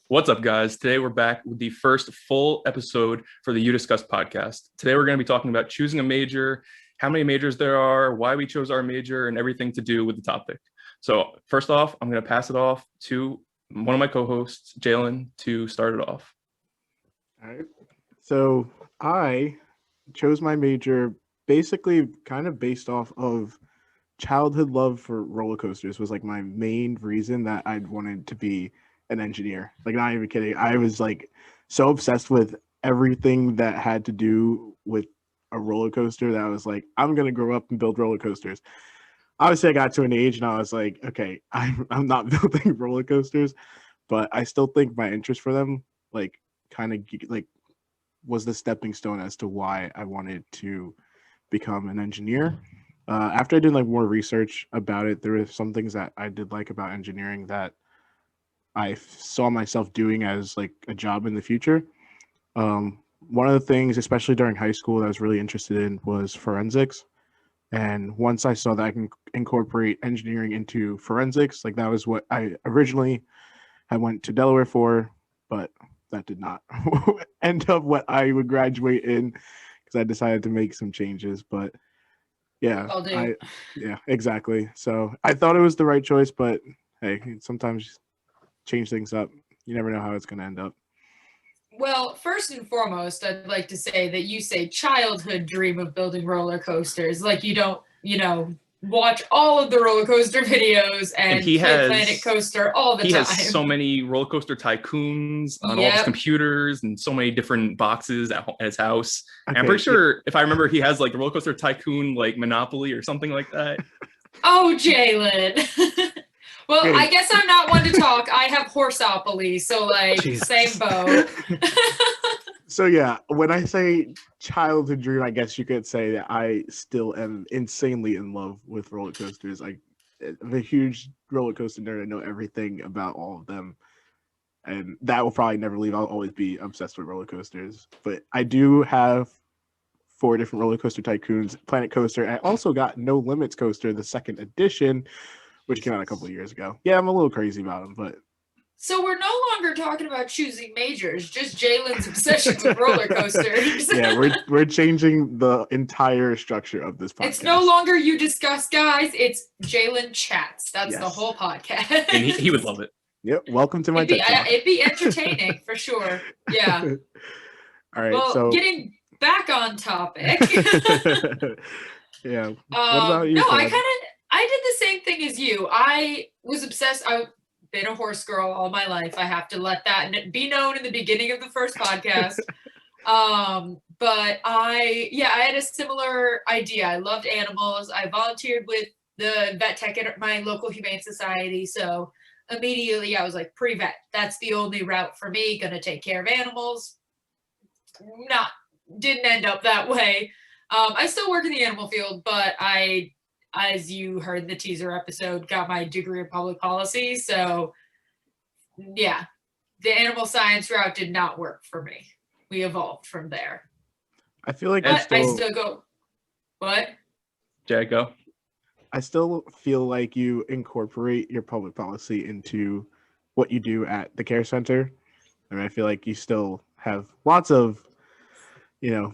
What's up, guys? Today we're back with the first full episode for the UDiscuss podcast. Today we're going to be talking about choosing a major, how many majors there are, why we chose our major, and everything to do with the topic. So first off, I'm going to pass it off to one of my co-hosts, Jalen, to start it off. All right. So I chose my major basically kind of based off of childhood love for roller coasters was like my main reason that I wanted to be an engineer. Like, not even kidding. I was like so obsessed with everything that had to do with a roller coaster that I was like, I'm gonna grow up and build roller coasters. Obviously, I got to an age and I was like, okay, I'm not building roller coasters, but I still think my interest for them like kind of like was the stepping stone as to why I wanted to become an engineer. After I did like more research about it, there were some things that I did like about engineering that I saw myself doing as like a job in the future. One of the things, especially during high school, that I was really interested in was forensics. And once I saw that I can incorporate engineering into forensics, like that was what I originally had went to Delaware for, but that did not end up what I would graduate in because I decided to make some changes. But yeah, yeah, exactly. So I thought it was the right choice, but hey, sometimes change things up. You never know how it's going to end up. Well, first and foremost, I'd like to say that you say childhood dream of building roller coasters. Like you don't, watch all of the roller coaster videos and play Planet Coaster all the time. He has so many roller coaster tycoons on all his computers and so many different boxes at his house. Okay, I'm pretty sure, if I remember, he has like the roller coaster tycoon, like Monopoly or something like that. Oh, Jalen. Well, I guess I'm not one to talk. I have Horseopoly, so like same boat. So yeah, when I say childhood dream, I guess you could say that I still am insanely in love with roller coasters. I'm a huge roller coaster nerd. I know everything about all of them, and that will probably never leave. I'll always be obsessed with roller coasters. But I do have 4 different roller coaster tycoons, Planet Coaster. I also got No Limits Coaster, the second edition, which came out a couple of years ago. Yeah, I'm a little crazy about them, but. So we're no longer talking about choosing majors, just Jalen's obsession with roller coasters. Yeah, we're changing the entire structure of this podcast. It's no longer UDiscuss, guys. It's Jalen chats. That's the whole podcast. And he would love it. Yep. Welcome to my it'd be entertaining for sure. Yeah. All right. Well, so getting back on topic. Yeah. What about you? No, I did the same thing as you. I was obsessed. I've been a horse girl all my life. I have to let that be known in the beginning of the first podcast. But I had a similar idea. I loved animals. I volunteered with the vet tech at my local humane society. So immediately I was like, pre-vet. That's the only route for me. Gonna take care of animals. Didn't end up that way. I still work in the animal field, but as you heard in the teaser episode, got my degree in public policy. So yeah, the animal science route did not work for me. We evolved from there. I feel like I still go. What? Jack, go. I still feel like you incorporate your public policy into what you do at the care center. I mean, I feel like you still have lots of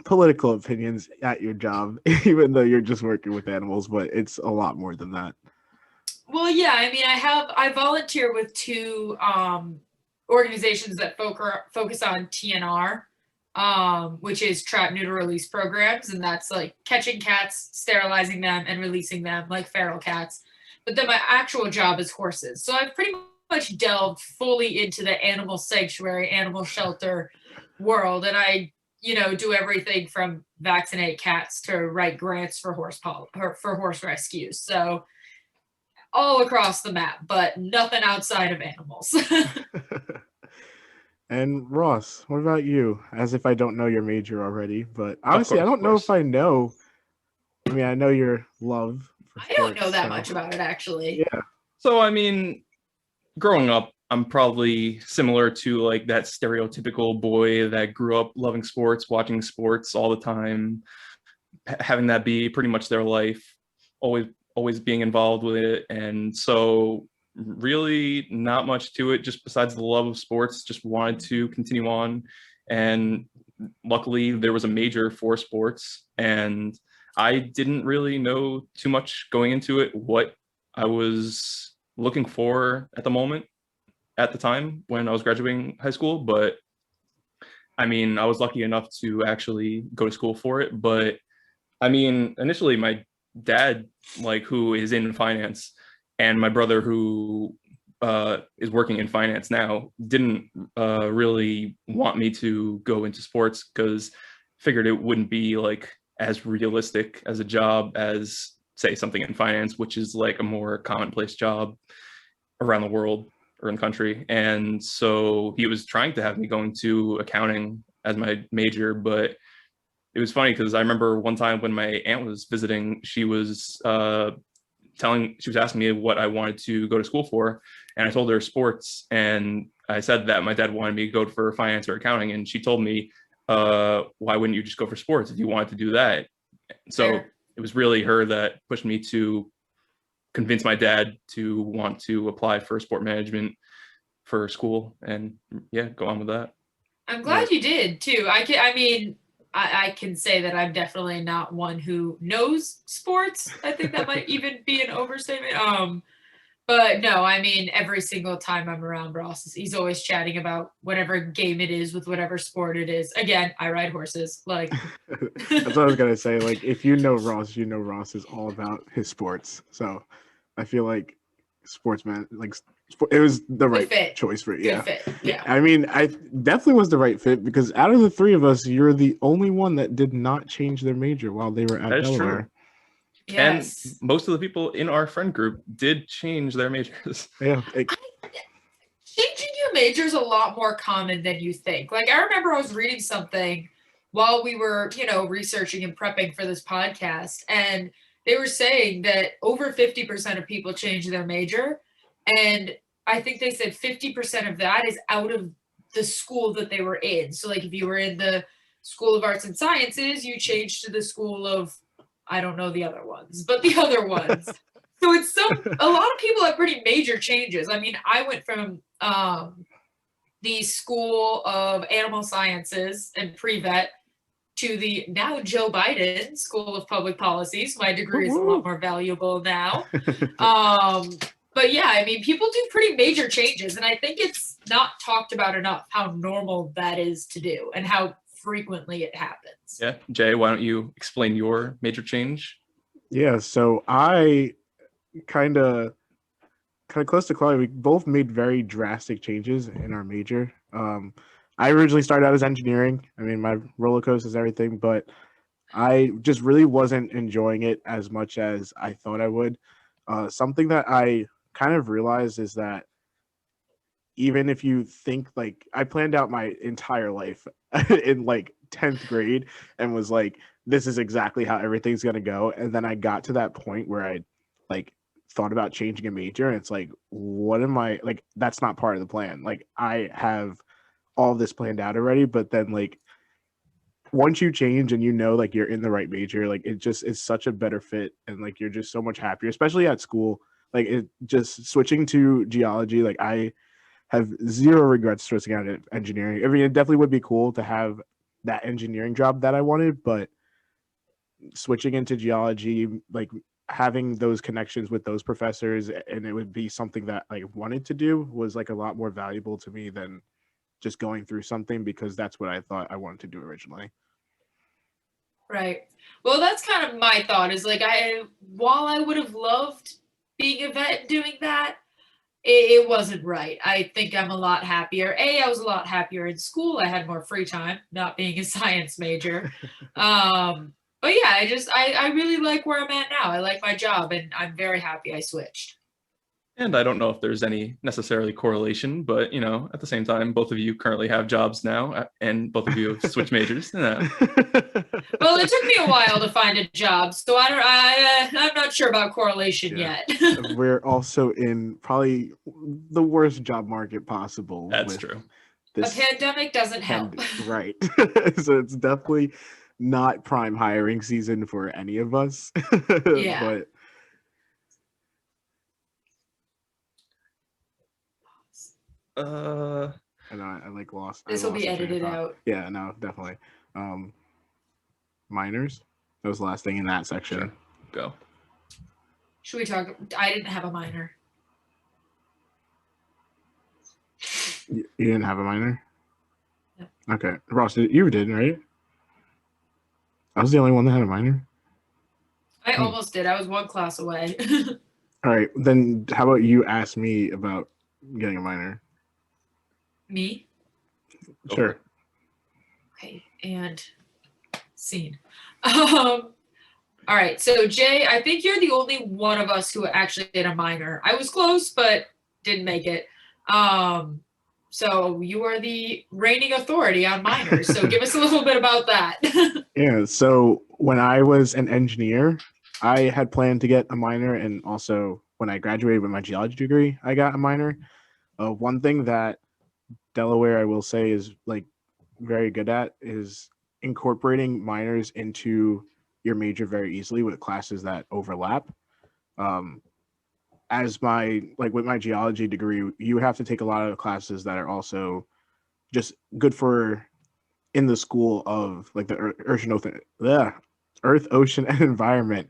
political opinions at your job, even though you're just working with animals, but it's a lot more than that. Well, yeah, I mean, I volunteer with 2 organizations that focus on TNR, which is trap, neuter, release programs. And that's like catching cats, sterilizing them, and releasing them like feral cats. But then my actual job is horses. So I've pretty much delved fully into the animal sanctuary, animal shelter world. And I do everything from vaccinate cats to write grants for horse rescues. So all across the map, but nothing outside of animals. And Ross, what about you? As if I don't know your major already, but honestly, I don't know if I know. I mean, I know your love for sports. I don't know that much about it, actually. Yeah. So, I mean, growing up, I'm probably similar to like that stereotypical boy that grew up loving sports, watching sports all the time, having that be pretty much their life, always being involved with it. And so really not much to it, just besides the love of sports. Just wanted to continue on, and luckily there was a major for sports, and I didn't really know too much going into it what I was looking for at the moment, at the time when I was graduating high school. But I mean, I was lucky enough to actually go to school for it. But I mean, initially my dad, like, who is in finance, and my brother, who is working in finance now, didn't really want me to go into sports, because figured it wouldn't be like as realistic as a job as, say, something in finance, which is like a more commonplace job around the world or in the country. And so he was trying to have me go into accounting as my major. But it was funny because I remember one time when my aunt was visiting, she was asking me what I wanted to go to school for, and I told her sports, and I said that my dad wanted me to go for finance or accounting, and she told me, why wouldn't you just go for sports if you wanted to do that? So it was really her that pushed me to convince my dad to want to apply for sport management for school, and yeah, go on with that. I'm glad you did too. I can say that I'm definitely not one who knows sports. I think that might even be an overstatement. But no, I mean, every single time I'm around Ross, he's always chatting about whatever game it is with whatever sport it is. Again, I ride horses. Like, that's what I was gonna say. Like, if you know Ross, you know Ross is all about his sports. So I feel like sportsman, like, it was the right choice for it. Yeah. Good fit. Yeah. I mean, I definitely was the right fit, because out of the three of us, you're the only one that did not change their major while they were at Delaware. True. Yes. And most of the people in our friend group did change their majors. Yeah. Changing your major is a lot more common than you think. Like, I remember I was reading something while we were, researching and prepping for this podcast, and they were saying that over 50% of people change their major. And I think they said 50% of that is out of the school that they were in. So, like, if you were in the School of Arts and Sciences, you changed to the School of, I don't know the other ones, but the other ones. So it's a lot of people have pretty major changes. I mean, I went from the School of Animal Sciences and pre-vet to the now Joe Biden School of Public Policy. So my degree is a lot more valuable now. But yeah, I mean, people do pretty major changes, and I think it's not talked about enough how normal that is to do and how frequently it happens. Yeah. Jay, why don't you explain your major change? Yeah, so I kind of close to Chloe, we both made very drastic changes in our major. I originally started out as engineering. I mean, my roller coasters, everything, but I just really wasn't enjoying it as much as I thought I would. Something that I kind of realized is that even if you think, like, I planned out my entire life in like 10th grade and was like, this is exactly how everything's going to go. And then I got to that point where I like thought about changing a major, and it's like, what am I, like, that's not part of the plan. Like, I have all this planned out already, but then, like, once you change and like you're in the right major, like, it just is such a better fit, and like you're just so much happier, especially at school. Like, it just switching to geology, like, I have zero regrets switching out to engineering. I mean, it definitely would be cool to have that engineering job that I wanted, but switching into geology, like, having those connections with those professors, and it would be something that I wanted to do, was like a lot more valuable to me than just going through something, because that's what I thought I wanted to do originally. Right. Well, that's kind of my thought, is like, while I would have loved being a vet and doing that, it wasn't right. I think I'm a lot happier. I was a lot happier in school. I had more free time, not being a science major. But yeah, I really like where I'm at now. I like my job, and I'm very happy I switched. And I don't know if there's any necessarily correlation, but at the same time, both of you currently have jobs now, and both of you have switched majors. Well, it took me a while to find a job, so I'm not sure about correlation yet. We're also in probably the worst job market possible. That's true. A pandemic doesn't help. Right. So it's definitely not prime hiring season for any of us. Yeah. But I know I like lost. This I will lost be the train of edited thought. out. Yeah, no, definitely. Minors. That was the last thing in that section. Sure. Go. Should we talk? I didn't have a minor. You didn't have a minor? No. Okay. Ross, you did, right? I was the only one that had a minor? I almost did. I was one class away. All right. Then how about you ask me about getting a minor? Me? Go for Sure. it. Okay, and scene. All right, so Jay, I think you're the only one of us who actually did a minor. I was close, but didn't make it. So you are the reigning authority on minors. So give us a little bit about that. Yeah. So when I was an engineer, I had planned to get a minor, and also when I graduated with my geology degree, I got a minor. One thing that Delaware, I will say, is like very good at is incorporating minors into your major very easily with classes that overlap. As my like with my geology degree, you have to take a lot of classes that are also just good for in the school of like the earth, ocean, and environment.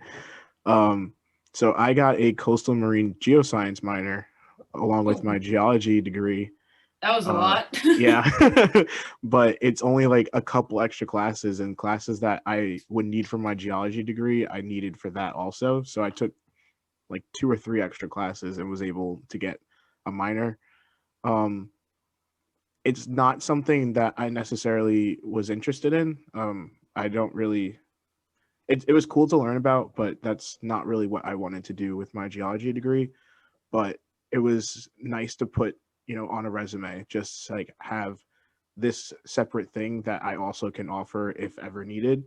So I got a coastal marine geoscience minor along with my geology degree. That was a lot. Yeah, but it's only like a couple extra classes, and classes that I would need for my geology degree, I needed for that also. So I took like 2 or 3 extra classes and was able to get a minor. Um, it's not something that I necessarily was interested in. I don't really. It was cool to learn about, but that's not really what I wanted to do with my geology degree. But it was nice to put, on a resume, just like have this separate thing that I also can offer if ever needed.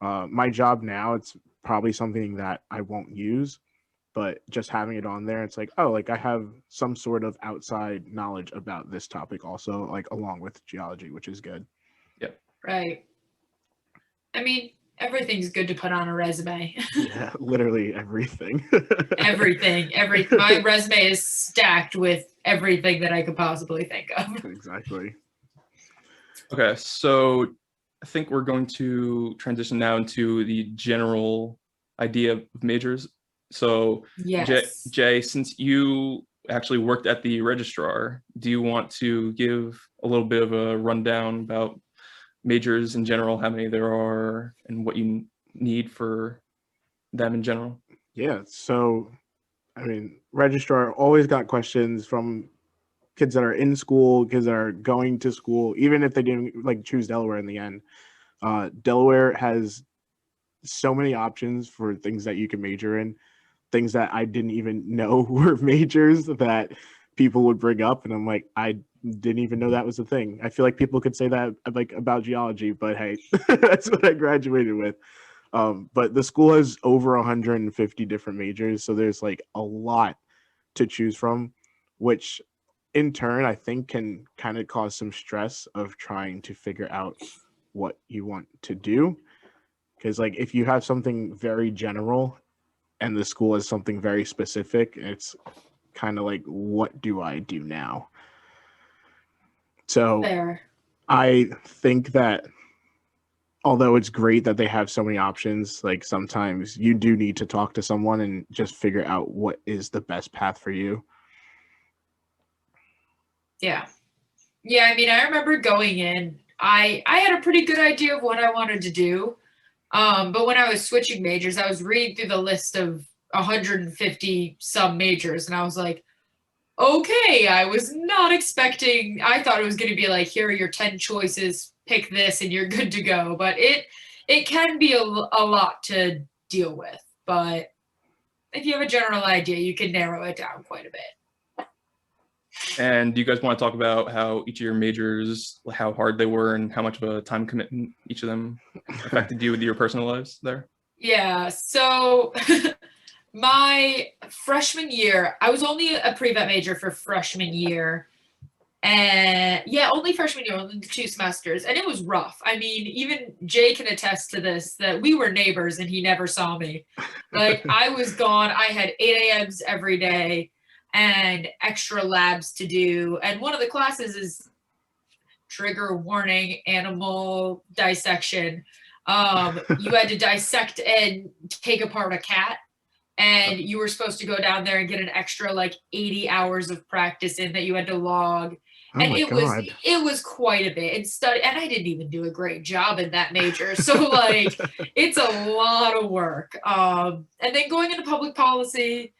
My job now, it's probably something that I won't use, but just having it on there, it's like, oh, like I have some sort of outside knowledge about this topic also, like along with geology, which is good. Right. I mean, everything's good to put on a resume. Yeah, literally everything. Everything. My resume is stacked with everything that I could possibly think of. Exactly. Okay, so I think we're going to transition now into the general idea of majors. So, Yes. Jay, since you actually worked at the registrar, do you want to give a little bit of a rundown about majors in general, how many there are, and what you need for them in general? Yeah. So, I mean, registrar always got questions from kids that are in school, kids that are going to school, even if they didn't like choose Delaware in the end. Delaware has so many options for things that you can major in, things that I didn't even know were majors that people would bring up, and I'm like, I didn't even know that was a thing. I feel like people could say that like about geology, but hey, that's what I graduated with. But the school has over 150 different majors, so there's like a lot to choose from, which in turn I think can kind of cause some stress of trying to figure out what you want to do. Because like if you have something very general and the school is something very specific, it's kind of like, what do I do now? So Fair. I think that although it's great that they have so many options, like sometimes you do need to talk to someone and just figure out what is the best path for you. Yeah. Yeah, I mean, I remember going in, I had a pretty good idea of what I wanted to do. But when I was switching majors, I was reading through the list of 150 some majors, and I was like, okay, I was not expecting, I thought it was going to be like, here are your 10 choices, pick this and you're good to go. But it can be a lot to deal with. But if you have a general idea, you can narrow it down quite a bit. And do you guys want to talk about how each of your majors, how hard they were, and how much of a time commitment each of them affected you with your personal lives there? Yeah, so my freshman year, I was only a pre-vet major for freshman year. And yeah, only freshman year, only 2 semesters. And it was rough. I mean, even Jay can attest to this, that we were neighbors and he never saw me. Like I was gone. I had 8 a.m.s every day. and extra labs to do. And one of the classes is trigger warning animal dissection. You had to dissect and take apart a cat, and you were supposed to go down there and get an extra like 80 hours of practice in that you had to log. Oh And my God. it was quite a bit. And I didn't even do a great job in that major. So like it's a lot of work. And then going into public policy,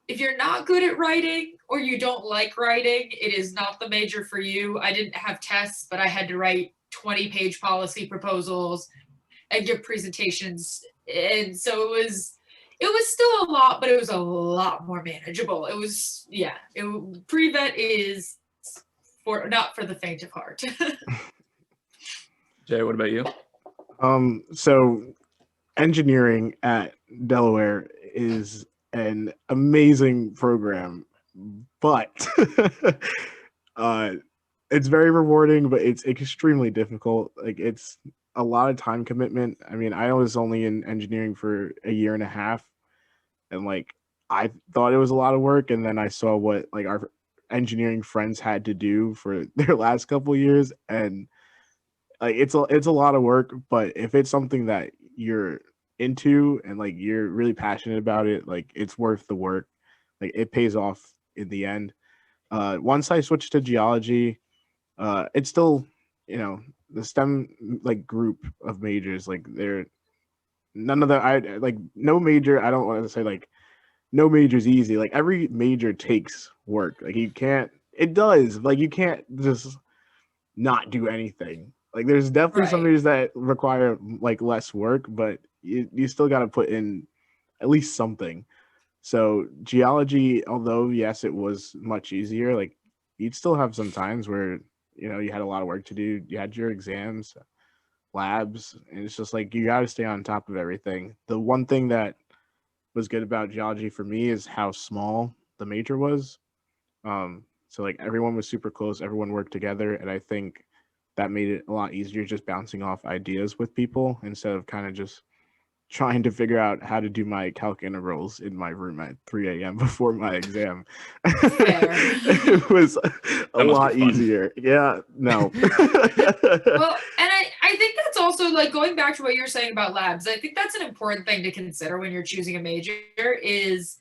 if you're not good at writing or you don't like writing, it is not the major for you. I didn't have tests, but I had to write 20-page policy proposals and give presentations. And so it was still a lot, but it was a lot more manageable. It was, yeah, pre-vet is not for the faint of heart. Jay, what about you? So engineering at Delaware is an amazing program, but it's very rewarding, but it's extremely difficult. Like it's a lot of time commitment. I mean, I was only in engineering for a year and a half, and like I thought it was a lot of work, and then I saw what like our engineering friends had to do for their last couple of years, and like it's a lot of work. But if it's something that you're into and like you're really passionate about it, like it's worth the work. Like it pays off in the end. Once I switched to geology, it's still, you know, the STEM like group of majors, like they're none of the I like no major. I don't want to say like no major is easy. Like every major takes work. Like you can't. It does. Like you can't just not do anything. Like there's definitely some Right. majors that require like less work, but you still got to put in at least something. So geology, although yes, it was much easier. Like you'd still have some times where you know you had a lot of work to do. You had your exams, labs, and it's just like you got to stay on top of everything. The one thing that was good about geology for me is how small the major was. So like everyone was super close, everyone worked together, and I think that made it a lot easier just bouncing off ideas with people instead of kind of just trying to figure out how to do my calc integrals in my room at 3 a.m. before my exam. It was a lot easier. Yeah, no. Well, and I think that's also like going back to what you were saying about labs. I think that's an important thing to consider when you're choosing a major is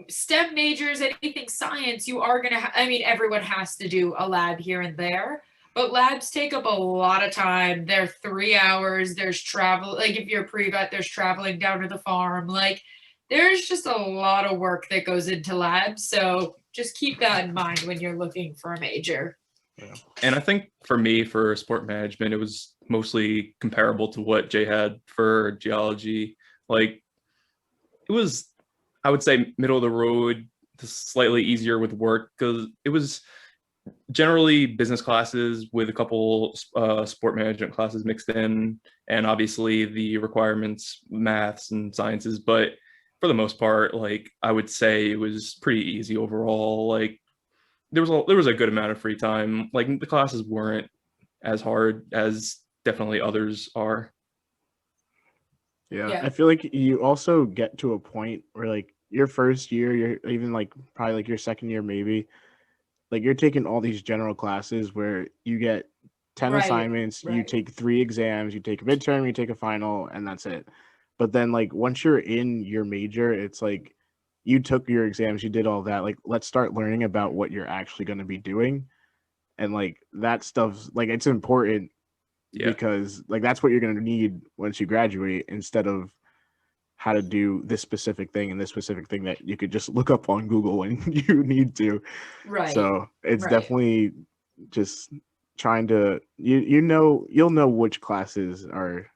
STEM majors, anything science, you are going to, I mean, everyone has to do a lab here and there, but labs take up a lot of time. They're 3 hours. There's travel. Like if you're pre-vet, there's traveling down to the farm. Like there's just a lot of work that goes into labs. So just keep that in mind when you're looking for a major. Yeah. And I think for me, for sport management, it was mostly comparable to what Jay had for geology. Like it was, I would say, middle of the road, slightly easier with work because it was generally business classes with a couple sport management classes mixed in, and obviously the requirements, maths and sciences. But for the most part, like I would say it was pretty easy overall. Like there was a good amount of free time. Like the classes weren't as hard as definitely others are. Yeah, I feel like you also get to a point where like your first year, you're even like probably like your second year maybe, like you're taking all these general classes where you get 10 assignments, you take 3 exams, you take a midterm, you take a final, and that's it. But then like once you're in your major, it's like you took your exams, you did all that. Like let's start learning about what you're actually going to be doing. And like that stuff's like it's important because like that's what you're going to need once you graduate instead of how to do this specific thing and this specific thing that you could just look up on Google when you need to. Right. So it's definitely just trying to you'll know which classes are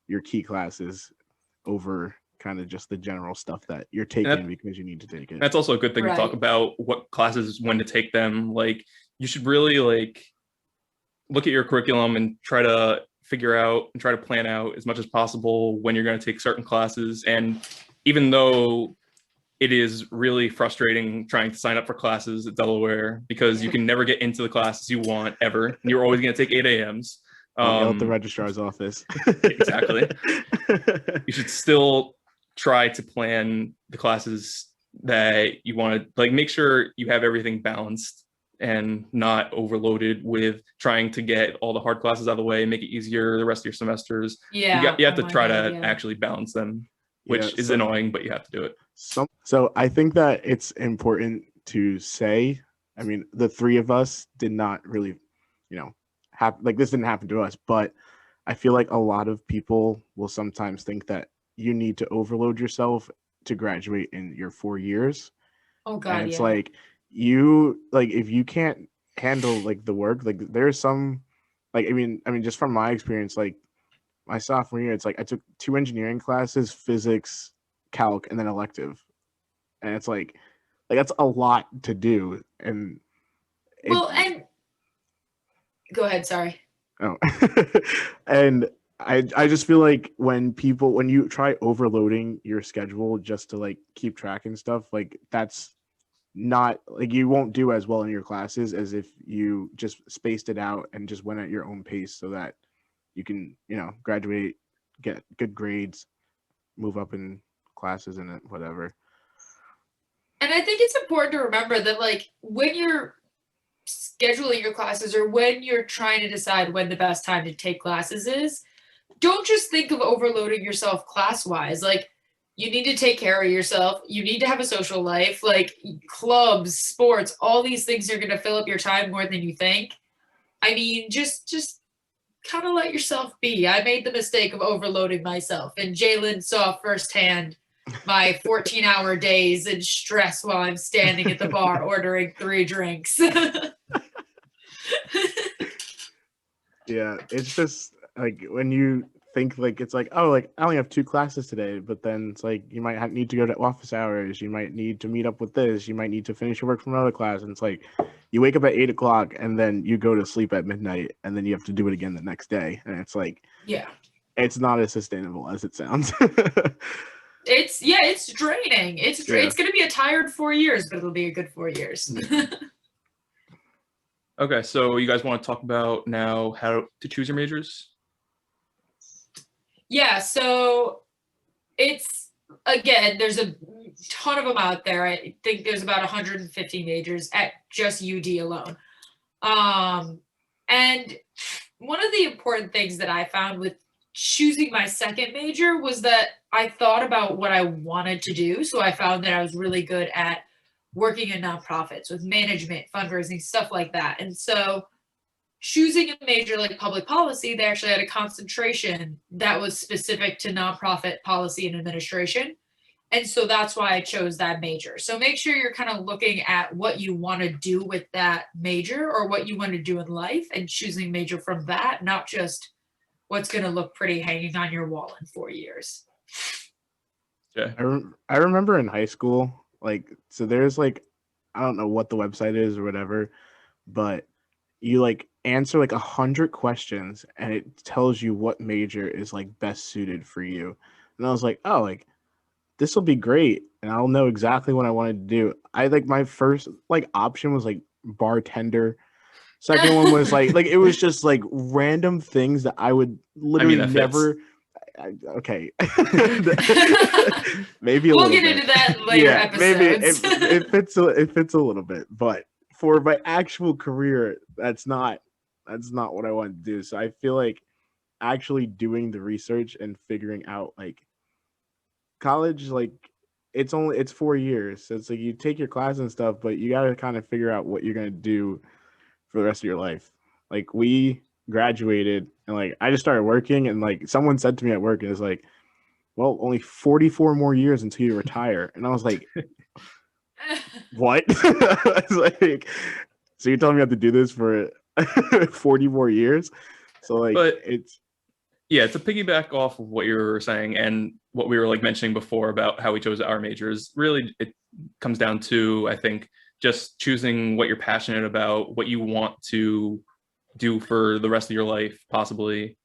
your key classes over kind of just the general stuff that you're taking because you need to take it. That's also a good thing to talk about what classes, when to take them. Like you should really like look at your curriculum and try to figure out and try to plan out as much as possible when you're going to take certain classes. And even though it is really frustrating trying to sign up for classes at Delaware because you can never get into the classes you want ever, and you're always going to take 8 a.m.s. At the registrar's office. Exactly. You should still try to plan the classes that you want to like make sure you have everything balanced and not overloaded with trying to get all the hard classes out of the way, make it easier the rest of your semesters. Yeah. You have oh to my try God, to yeah. actually balance them, Yeah, which is so annoying, but you have to do it. so I think that it's important to say, I mean, the three of us did not really, have like this didn't happen to us, but I feel like a lot of people will sometimes think that you need to overload yourself to graduate in your 4 years. Oh And God, it's yeah. like you like if you can't handle like the work, like there's some like I mean just from my experience, like my sophomore year, it's like I took 2 engineering classes, physics, calc, and then elective. And it's like that's a lot to do. And it Well, and go ahead, sorry. oh and I just feel like when you try overloading your schedule just to like keep track and stuff, like that's not like you won't do as well in your classes as if you just spaced it out and just went at your own pace so that you can, graduate, get good grades, move up in classes and whatever. And I think it's important to remember that, like, when you're scheduling your classes or when you're trying to decide when the best time to take classes is, don't just think of overloading yourself class wise. Like, you need to take care of yourself. You need to have a social life, like clubs, sports, all these things are going to fill up your time more than you think. I mean, just kind of let yourself be. I made the mistake of overloading myself, and Jalen saw firsthand my 14-hour days and stress while I'm standing at the bar ordering 3 drinks. Yeah, it's just like when you think like it's like, oh, like I only have 2 classes today, but then it's like you might need to go to office hours, you might need to meet up with this, you might need to finish your work from another class, and it's like you wake up at 8 o'clock and then you go to sleep at midnight and then you have to do it again the next day, and it's like Yeah. it's not as sustainable as it sounds. It's draining. It's Yeah. going to be a tired 4 years, but it'll be a good 4 years. Okay, so you guys want to talk about now how to choose your majors? Yeah, so it's again, there's a ton of them out there. I think there's about 150 majors at just UD alone. And one of the important things that I found with choosing my second major was that I thought about what I wanted to do. So I found that I was really good at working in nonprofits with management, fundraising, stuff like that. And so choosing a major like public policy, they actually had a concentration that was specific to nonprofit policy and administration. And so that's why I chose that major. So make sure you're kind of looking at what you want to do with that major or what you want to do in life and choosing major from that, not just what's going to look pretty hanging on your wall in 4 years. Yeah. I remember in high school, like, so there's like, I don't know what the website is or whatever, but you like answer like 100 questions and it tells you what major is like best suited for you. And I was like, oh, like this will be great. And I'll know exactly what I wanted to do. I like my first like option was like bartender. Second one was like it was just like random things that I would literally that fits. never. Okay, maybe a We'll little get bit. into that in later episodes. Maybe it fits a little bit, but for my actual career, that's not what I want to do. So I feel like actually doing the research and figuring out like college, like it's 4 years. So it's like you take your class and stuff, but you got to kind of figure out what you're gonna do for the rest of your life. Like we graduated and like I just started working and like someone said to me at work, and it's like, well, only 44 more years until you retire. And I was like, what? I was like, so you're telling me I have to do this for 40 more years? So like But it's yeah, to piggyback off of what you were saying and what we were like mentioning before about how we chose our majors, really it comes down to, I think, just choosing what you're passionate about, what you want to do for the rest of your life, possibly,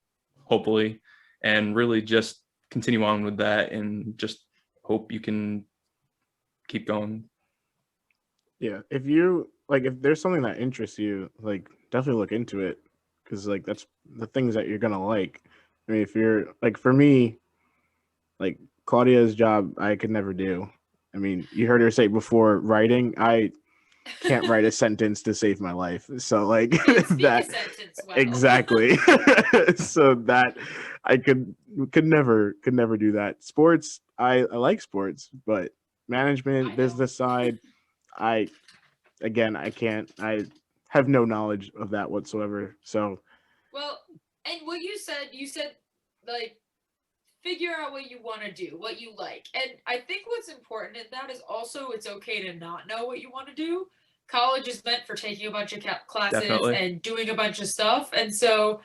hopefully, and really just continue on with that and just hope you can keep going. yeah. If there's something that interests you, like definitely look into it because like that's the things that you're gonna like. I mean, if you're like for me, like Claudia's job, I could never do. I mean, you heard her say before writing, I can't write a sentence to save my life. So like Can't speak that a sentence well. exactly. So that I could never do that. Sports, I like sports, but management, I business side, I again, I can't. I have no knowledge of that whatsoever. So Well, and what you said like figure out what you want to do, what you like. And I think what's important in that is also it's okay to not know what you want to do. College is meant for taking a bunch of classes Definitely. and doing a bunch of stuff. And so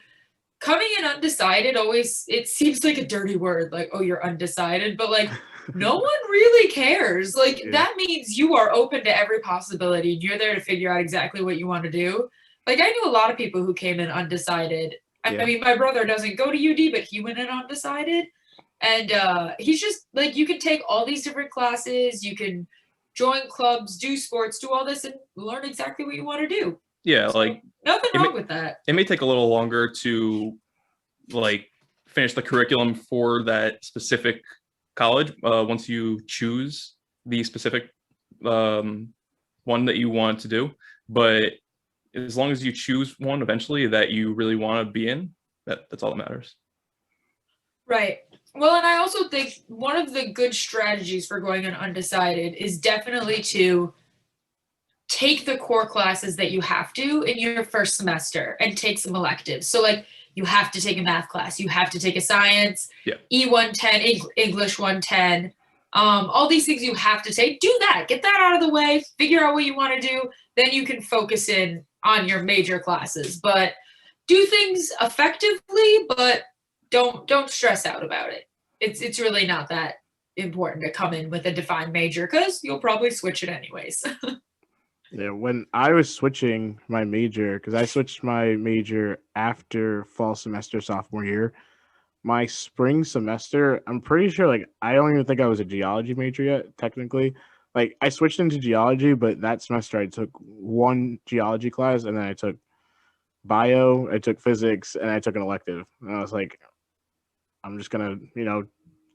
coming in undecided always it seems like a dirty word, like, oh, you're undecided, but like no one really cares. Like Yeah. that means you are open to every possibility and you're there to figure out exactly what you want to do. Like I knew a lot of people who came in undecided. Yeah. I mean, my brother doesn't go to UD, but he went in undecided. And he's just like you can take all these different classes, you can join clubs, do sports, do all this and learn exactly what you want to do. Yeah, So, like nothing it wrong may, with that. it may take a little longer to like finish the curriculum for that specific college once you choose the specific one that you want to do. But as long as you choose one eventually that you really want to be in, that's all that matters. Right. Well, and I also think one of the good strategies for going in undecided is definitely to take the core classes that you have to in your first semester and take some electives. So, like, you have to take a math class, you have to take a science, Yeah. E110, English 110, all these things you have to take. Do that, get that out of the way, figure out what you want to do, then you can focus in on your major classes. But do things effectively, but don't stress out about it. It's really not that important to come in with a defined major because you'll probably switch it anyways. Yeah, when I was switching my major, because I switched my major after fall semester sophomore year, my spring semester, I'm pretty sure, like, I don't even think I was a geology major yet, technically. Like, I switched into geology, but that semester I took one geology class, and then I took bio, I took physics, and I took an elective. And I was like, I'm just gonna,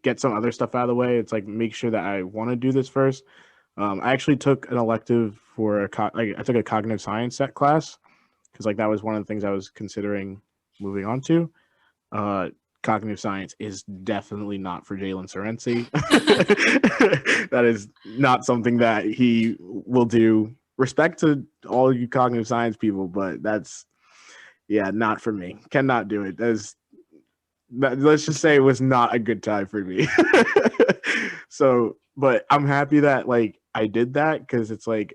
get some other stuff out of the way. It's like, make sure that I want to do this first. I actually took an elective for I took a cognitive science set class because like that was one of the things I was considering moving on to. Cognitive science is definitely not for Jalen Sorensi. That is not something that he will do. Respect to all you cognitive science people, but that's not for me. Cannot do it. Let's just say it was not a good time for me. So, but I'm happy that like I did that because it's like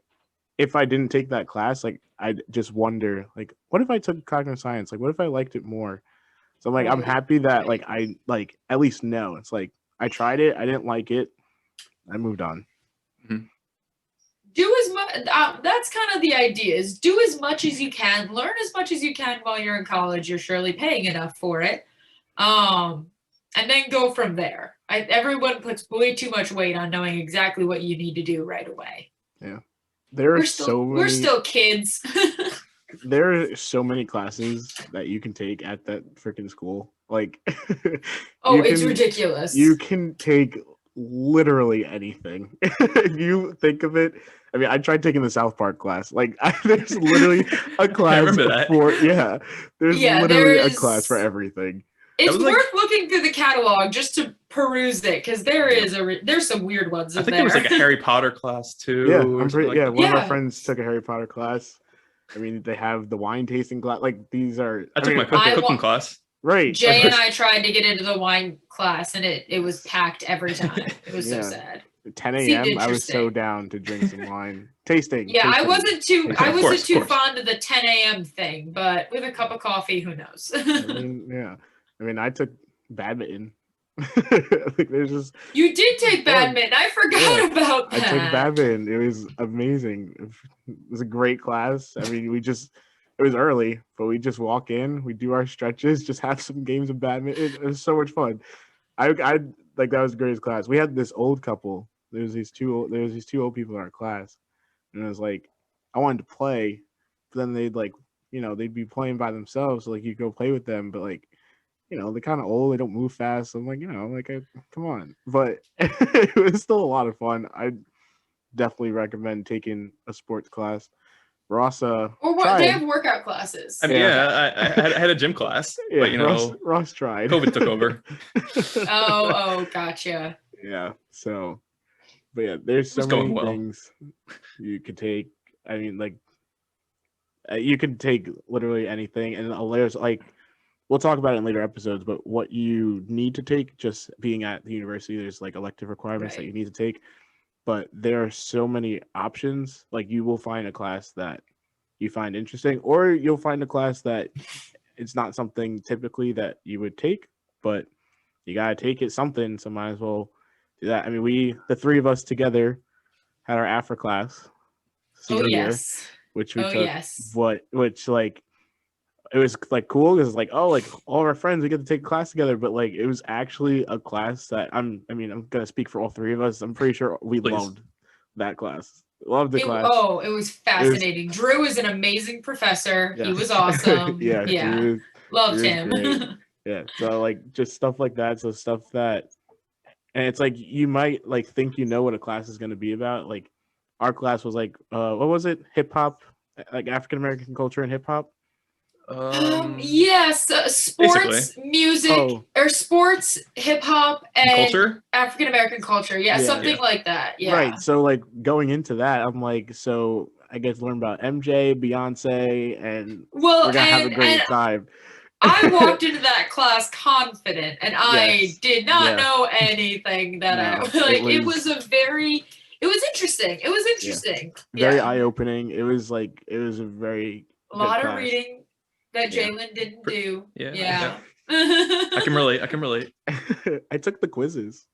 if I didn't take that class, like I just wonder, like, what if I took cognitive science? Like, what if I liked it more? So I'm like, I'm Right, happy that right. like I like at least know. It's like I tried it, I didn't like it, I moved on. Do as much. That's kind of the idea: is do as much as you can, learn as much as you can while you're in college. You're surely paying enough for it, and then go from there. Everyone puts way too much weight on knowing exactly what you need to do right away. Yeah, there are so We're many. still kids. There are so many classes that you can take at that freaking school. Like, Oh, it's ridiculous. You can take literally anything. If you think of it, I mean, I tried taking the South Park class. Like, there's literally a class remember that. there's literally a class for everything. It's was worth like- looking through the catalog just to peruse it because there's some weird ones I in think there. there was like a Harry Potter class too. Yeah, or I'm something pretty. like Yeah, that. one of my Yeah. friends took a Harry Potter class. I mean, they have the wine tasting class. Like, these are. I took mean, my cooking class. right. Jay and I tried to get into the wine class and it was packed every time. It was Yeah. so sad. 10 Seemed a.m. I was so interesting. down to drink some wine. Tasting. Yeah, I wasn't too Of course. fond of the 10 a.m. thing, but with a cup of coffee, who knows? I mean, yeah. I mean, I took badminton. Like, there's just You did take fun. badminton. I forgot about I that. took badminton. It was amazing. It was a great class. I mean, it was early, but we just walk in, we do our stretches, just have some games of badminton. It was so much fun. I like that was the greatest class. We had this old couple. There was these two old people in our class, and it was like I wanted to play, but then they'd like they'd be playing by themselves, so like you go play with them, but like they're kind of old. They don't move fast. I'm like, come on. But it was still a lot of fun. I definitely recommend taking a sports class. Ross Or what? tried. They have workout classes. I mean, Yeah. I had a gym class, Yeah, but you know, Ross tried. COVID took over. Oh, gotcha. Yeah. So, but yeah, there's so was going many well. things you could take. I mean, like, you could take literally anything, and there's like, we'll talk about it in later episodes. But what you need to take, just being at the university, there's like elective requirements that Right. you need to take. But there are so many options. Like, you will find a class that you find interesting, or you'll find a class that it's not something typically that you would take, but you gotta take it something, so might as well do that. I mean, the three of us together had our Afro class Oh senior year, yes. which we Oh took. yes. Which like, it was like cool because like, oh, like all our friends, we get to take a class together. But like, it was actually a class that I'm gonna speak for all three of us. I'm pretty sure we Please. loved that class. Loved the class. It was fascinating. Drew is an amazing professor. He was awesome. Yeah, Yeah. Loved Drew is him. great. Yeah, so like, just stuff like that. So stuff that, and it's like, you might like think you know what a class is going to be about. Like, our class was like, what was it? Hip hop, like African American culture and hip hop. Yes, sports, music, or sports, hip hop, and culture, African American culture. Yeah, Yeah. something Yeah. like that. Yeah. Right. So like, going into that, I'm like, so I get to learn about MJ, Beyonce, and Well, we're gonna have a and great time. I walked into that class confident, and I Yes. did not Yes. know anything that I No, like. it It was interesting. It was interesting. Very Yeah. eye opening. It was a very A good lot of class. reading that Yeah. Jalen didn't do. Yeah. Yeah. I can relate. I took the quizzes.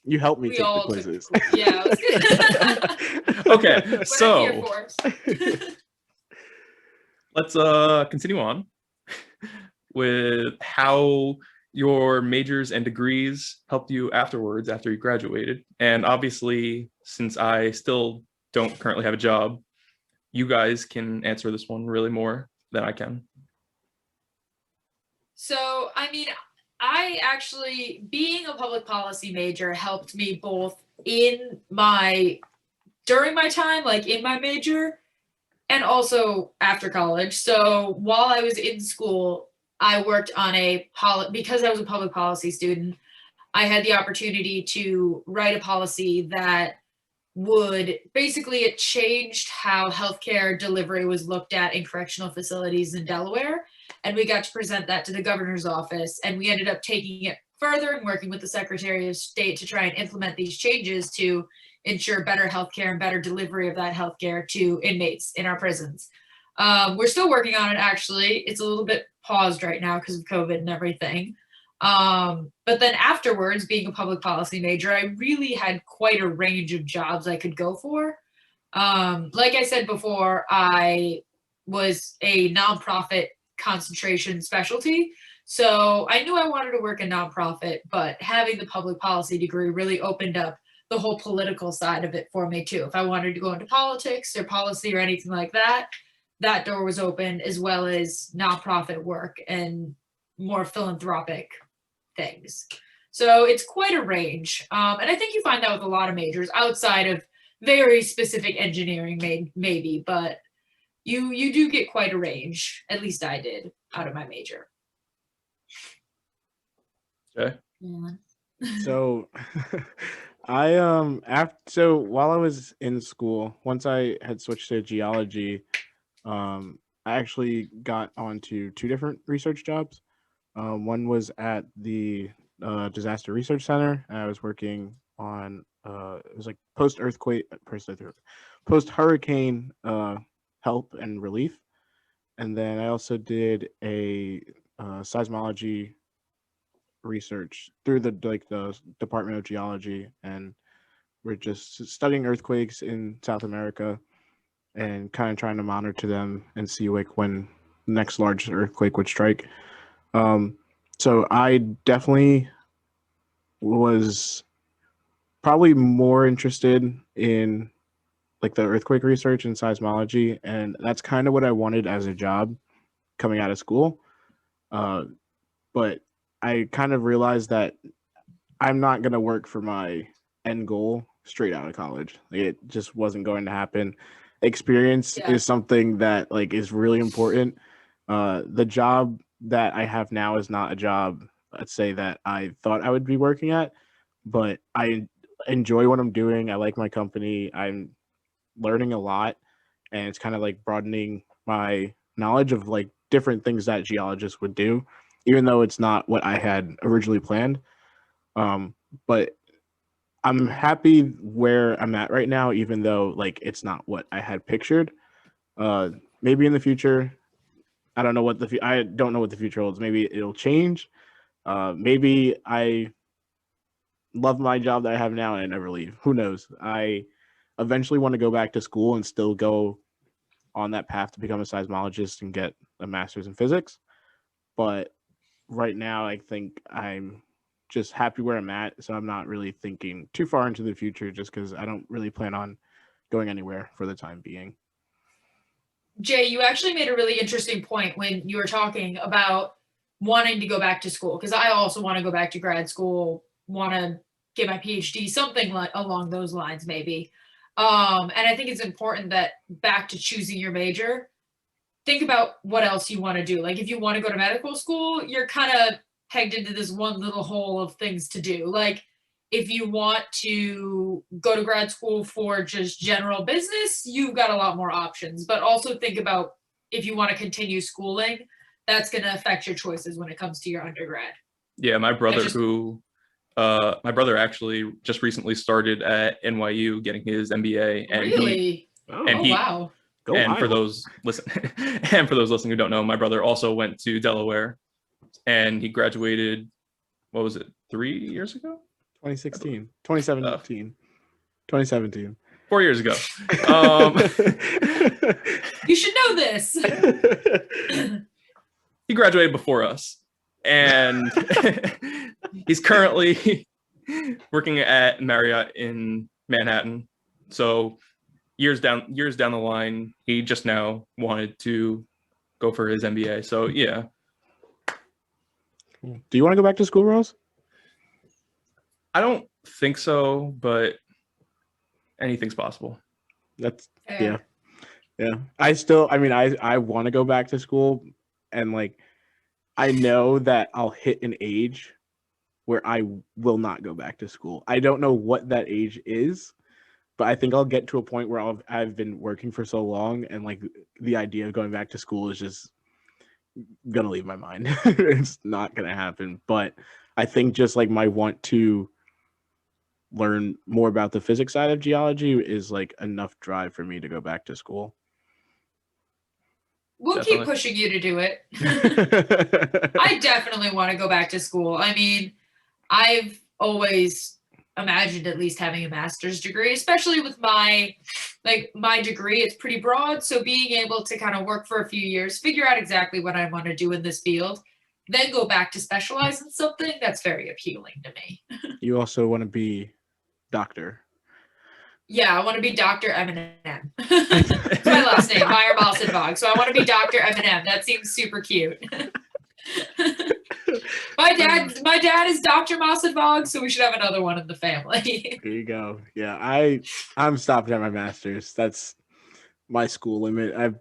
You helped me We take the all took quizzes. yeah. It was good. Okay, What I'm here so for. let's continue on with how your majors and degrees helped you afterwards after you graduated. And obviously, since I still don't currently have a job, you guys can answer this one really more than I can. So, I mean, I actually, being a public policy major helped me both during my time, like in my major, and also after college. So while I was in school, I worked on because I was a public policy student, I had the opportunity to write a policy that it changed how healthcare delivery was looked at in correctional facilities in Delaware. And we got to present that to the governor's office. And we ended up taking it further and working with the Secretary of State to try and implement these changes to ensure better healthcare and better delivery of that healthcare to inmates in our prisons. We're still working on it, actually. It's a little bit paused right now because of COVID and everything. But then afterwards, being a public policy major, I really had quite a range of jobs I could go for. Like I said before, I was a nonprofit concentration specialty. So I knew I wanted to work in nonprofit, but having the public policy degree really opened up the whole political side of it for me too. If I wanted to go into politics or policy or anything like that, that door was open, as well as nonprofit work and more philanthropic things. So it's quite a range. And I think you find that with a lot of majors outside of very specific engineering, maybe, but you do get quite a range. At least I did out of my major. Okay. Yeah. So so while I was in school, once I had switched to geology, I actually got onto two different research jobs. One was at the Disaster Research Center, and I was working on it was like post hurricane help and relief, and then I also did a seismology research through the Department of Geology, and we're just studying earthquakes in South America and kind of trying to monitor them and see like when the next large earthquake would strike. So I definitely was probably more interested in like the earthquake research and seismology, and that's kind of what I wanted as a job coming out of school. But I kind of realized that I'm not going to work for my end goal straight out of college. Like, it just wasn't going to happen. Experience Yeah. is something that like is really important. The job that I have now is not a job, let's say, that I thought I would be working at, but I enjoy what I'm doing. I like my company. I'm learning a lot, and it's kind of like broadening my knowledge of like different things that geologists would do, even though it's not what I had originally planned. But I'm happy where I'm at right now, even though like it's not what I had pictured. Uh, Maybe in the future, I don't know what I don't know what the future holds. Maybe it'll change. Maybe I love my job that I have now and I never leave. Who knows? I eventually want to go back to school and still go on that path to become a seismologist and get a master's in physics. But right now, I think I'm just happy where I'm at. So I'm not really thinking too far into the future just because I don't really plan on going anywhere for the time being. Jay, you actually made a really interesting point when you were talking about wanting to go back to school, because I also want to go back to grad school, want to get my PhD, something like along those lines, maybe. And I think it's important that back to choosing your major, think about what else you want to do. Like if you want to go to medical school, you're kind of pegged into this one little hole of things to do. Like if you want to go to grad school for just general business, you've got a lot more options. But also think about if you want to continue schooling, that's going to affect your choices when it comes to your undergrad. Yeah, my brother my brother actually just recently started at NYU getting his MBA, and really? Wow. Go and for Iowa. those listening who don't know, my brother also went to Delaware, and he graduated. What was it? 3 years ago? 2016, 2017, 2017. 4 years ago. You should know this. He graduated before us, and he's currently working at Marriott in Manhattan. So years down the line, he just now wanted to go for his MBA. So yeah. Do you want to go back to school, Rose? I don't think so, but anything's possible. That's yeah. I want to go back to school, and like I know that I'll hit an age where I will not go back to school. I don't know what that age is, but I think I'll get to a point where I've been working for so long, and like the idea of going back to school is just gonna leave my mind. It's not gonna happen. But I think just like my want to learn more about the physics side of geology is like enough drive for me to go back to school. We'll keep pushing you to do it. I definitely want to go back to school. I mean, I've always imagined at least having a master's degree, especially with my degree. It's pretty broad. So being able to kind of work for a few years, figure out exactly what I want to do in this field, then go back to specialize in something, that's very appealing to me. You also want to be doctor. Yeah, I want to be Dr. Eminem. It's my last name, Meyer Malsenbog. So I want to be Dr. Eminem. That seems super cute. My dad is Dr. Malsenbog, so we should have another one in the family. There you go. Yeah, I'm stopping at my master's. That's my school limit.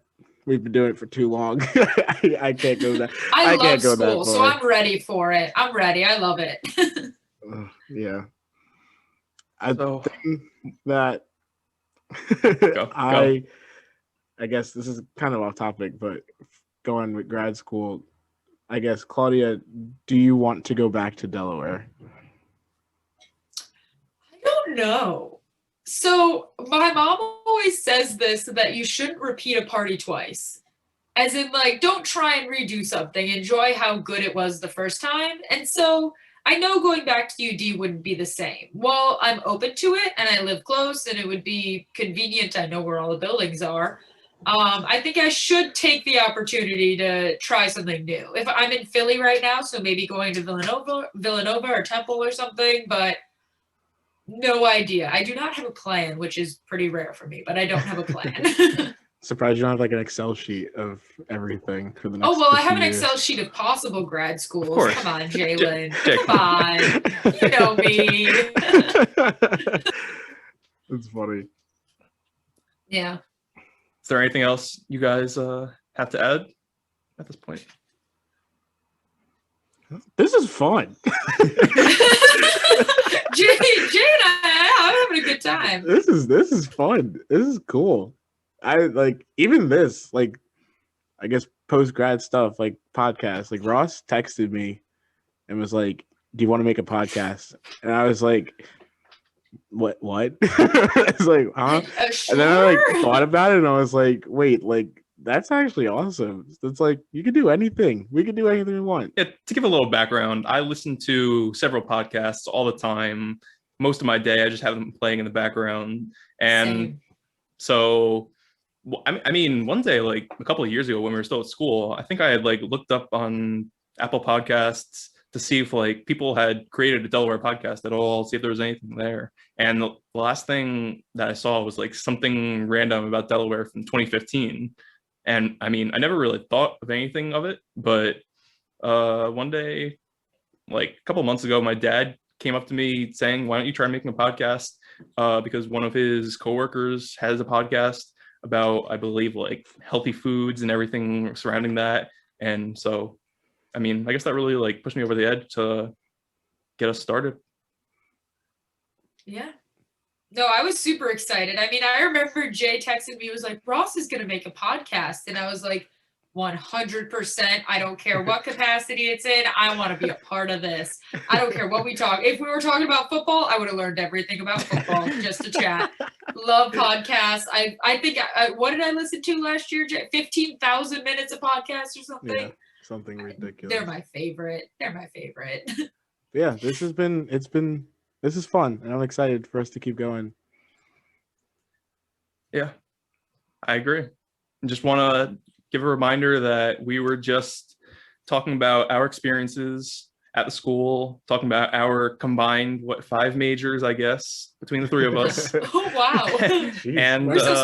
We've been doing it for too long. I can't go that. I love school, so I'm ready for it. I'm ready. I love it. Yeah. I think that I guess this is kind of off topic, but going with grad school, I guess, Claudia, do you want to go back to Delaware? I don't know. So my mom always says this, that you shouldn't repeat a party twice. As in, like, don't try and redo something. Enjoy how good it was the first time. And so I know going back to UD wouldn't be the same. While I'm open to it and I live close and it would be convenient, I know where all the buildings are. I think I should take the opportunity to try something new. If I'm in Philly right now, so maybe going to Villanova or Temple or something, but no idea. I do not have a plan, which is pretty rare for me, but I don't have a plan. Surprised you don't have like an Excel sheet of everything for the next. Oh, well, I 50 have an years. Excel sheet of possible grad schools. course. Come on, Jalen. Jake. Come on. You know me. That's funny. Yeah. Is there anything else you guys have to add at this point? This is fun. Jane, I'm having a good time. This is fun. This is cool. I like even this, like I guess post grad stuff, like podcasts. Like Ross texted me and was like, "Do you want to make a podcast?" And I was like, "What? It's like, huh?" Sure. And then I like thought about it and I was like, "Wait, like that's actually awesome." It's like you can do anything. We can do anything we want. Yeah, to give a little background, I listen to several podcasts all the time. Most of my day, I just have them playing in the background. And Same. so, I mean, one day, like a couple of years ago when we were still at school, I think I had like looked up on Apple Podcasts to see if like people had created a Delaware podcast at all, see if there was anything there. And the last thing that I saw was like something random about Delaware from 2015. And I mean, I never really thought of anything of it, but one day, like a couple months ago, my dad came up to me saying, "Why don't you try making a podcast?" Because one of his coworkers has a podcast about, I believe, like healthy foods and everything surrounding that. And so, I mean, I guess that really like pushed me over the edge to get us started. Yeah. No, I was super excited. I mean, I remember Jay texted me, was like, "Ross is going to make a podcast." And I was like, 100%. I don't care what capacity it's in. I want to be a part of this. I don't care what we talk. If we were talking about football, I would have learned everything about football just to chat. Love podcasts. I think, what did I listen to last year, Jay? 15,000 minutes of podcasts or something? Yeah, something ridiculous. They're my favorite. Yeah, this is fun, and I'm excited for us to keep going. Yeah, I agree. I just want to give a reminder that we were just talking about our experiences at the school, talking about our combined, 5 majors, I guess, between the three of us. Oh, wow. And We're so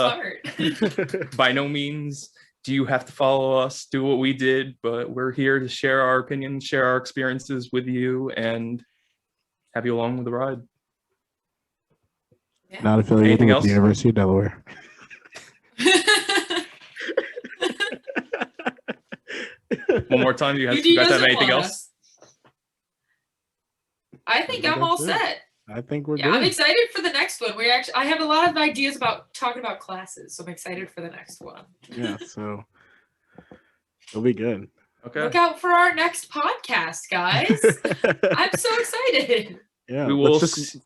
smart. by no means do you have to follow us, do what we did, but we're here to share our opinions, share our experiences with you, and have you along with the ride. Yeah. Not affiliated Anything with else? the University of Delaware. One more time, you guys have doesn't anything want else? us. I think I think I'm all that's it. set. I think we're Yeah, good. I'm excited for the next one. I have a lot of ideas about talking about classes, so I'm excited for the next one. Yeah, so it'll be good. Okay. Look out for our next podcast, guys. I'm so excited. Yeah, We will let's just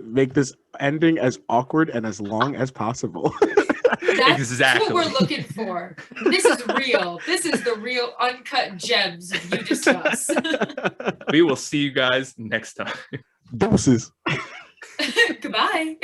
make this ending as awkward and as long as possible. That's Exactly. what we're looking for. This is real. This is the real uncut gems of UDiscuss. We will see you guys next time. Doses. Goodbye.